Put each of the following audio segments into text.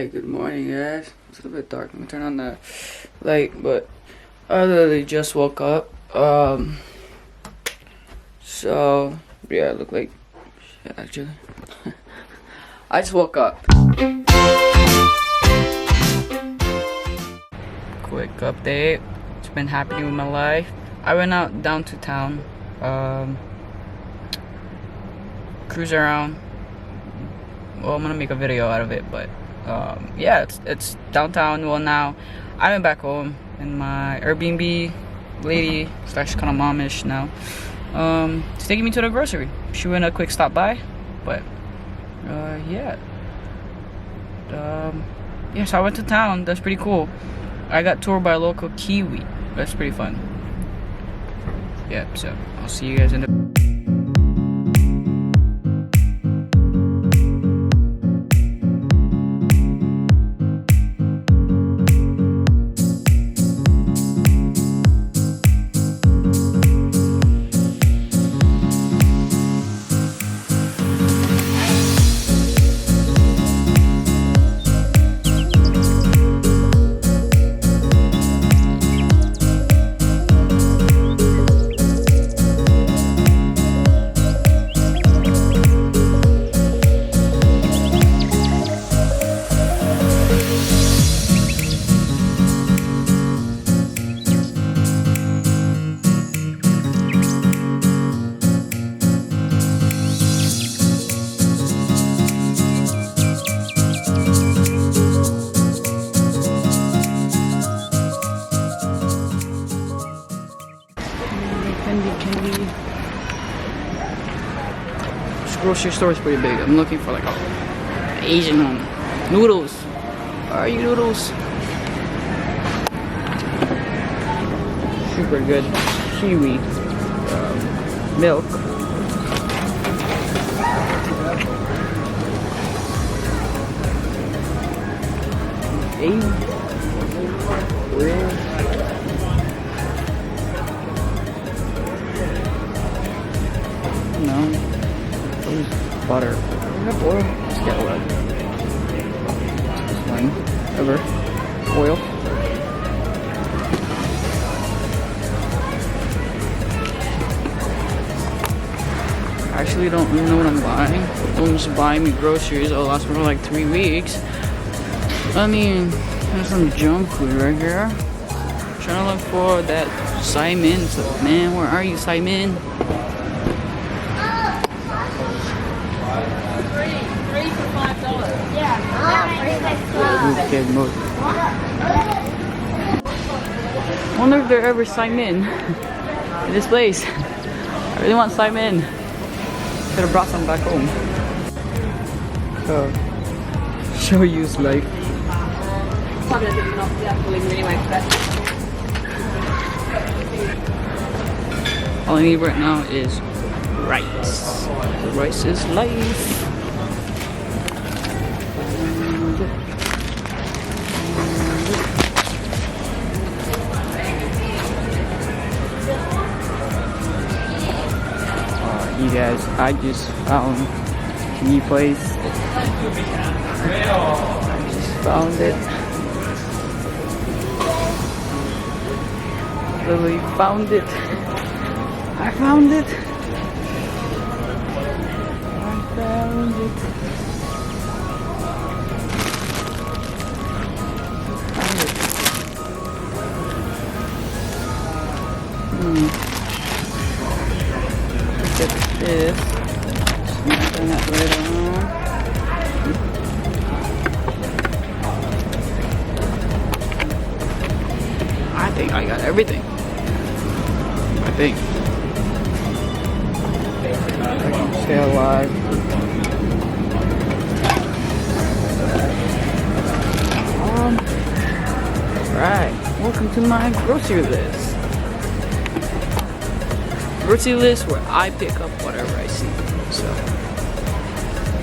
Alright, good morning guys. It's a little bit dark. Let me turn on the light, but I literally just woke up. So yeah, I look like shit actually. I just woke up. Quick update. What's been happening with my life. I went out down to town. Cruise around. Well, I'm gonna make a video out of it, but yeah, it's downtown. Well, now I went back home and my Airbnb lady slash kind of momish now she's taking me to the grocery. She went a quick stop by, but yeah, so I went to town. That's pretty cool. I got toured by a local Kiwi. That's pretty fun. Yeah, so I'll see you guys in the This grocery store is pretty big. I'm looking for like an Asian one. Noodles. Where are you, noodles? Super good. Kiwi. Milk. No. Butter. Oil. Let's get oil. This one. Ever. Oil. I actually don't know what I'm buying. Don't just buy me groceries. It'll last me for like 3 weeks. I mean, there's some junk food right here. I'm trying to look for that Simon. So, man, where are you, Simon? Three for $5. Yeah. Okay, mode. I wonder if they're ever Simon in this place. I really want Simon. Should have brought some back home. Show you's life. All I need right now is rice. Rice is life. You guys, I just found a new place. I just found it. Literally found it. I found it. I found it. Look at this. Turn that right on. I think I got everything. I think. I can stay alive. Alright, welcome to my grocery list. Grocery list where I pick up whatever I see. So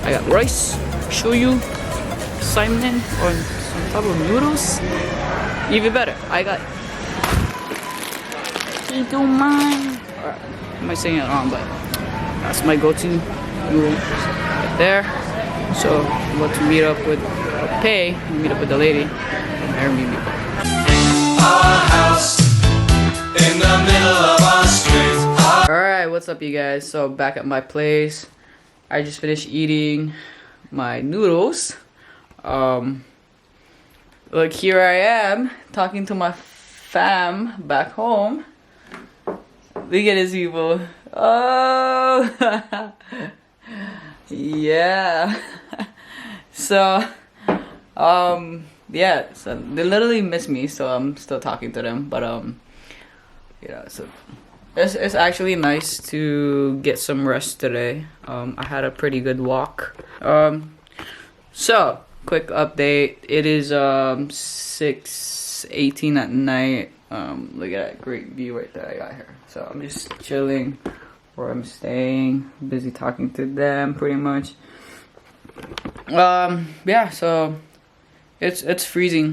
I got rice, shoyu, Simon, or some type of noodles. Even better, I got Ito mine. I might saying it wrong, but that's my go-to noodle right there. So I'm about to meet up with pay, meet up with the lady from Airbnb. Our house in the middle of our street. Alright, what's up you guys? So back at my place. I just finished eating my noodles. Look, here I am talking to my fam back home. Look at these people. Oh yeah. So yeah, so they literally miss me, so I'm still talking to them, but yeah, so it's actually nice to get some rest today. I had a pretty good walk. So quick update. It is 6:18 at night. Look at that great view right there I got here. So I'm just chilling where I'm staying, busy talking to them pretty much. Yeah, so it's freezing.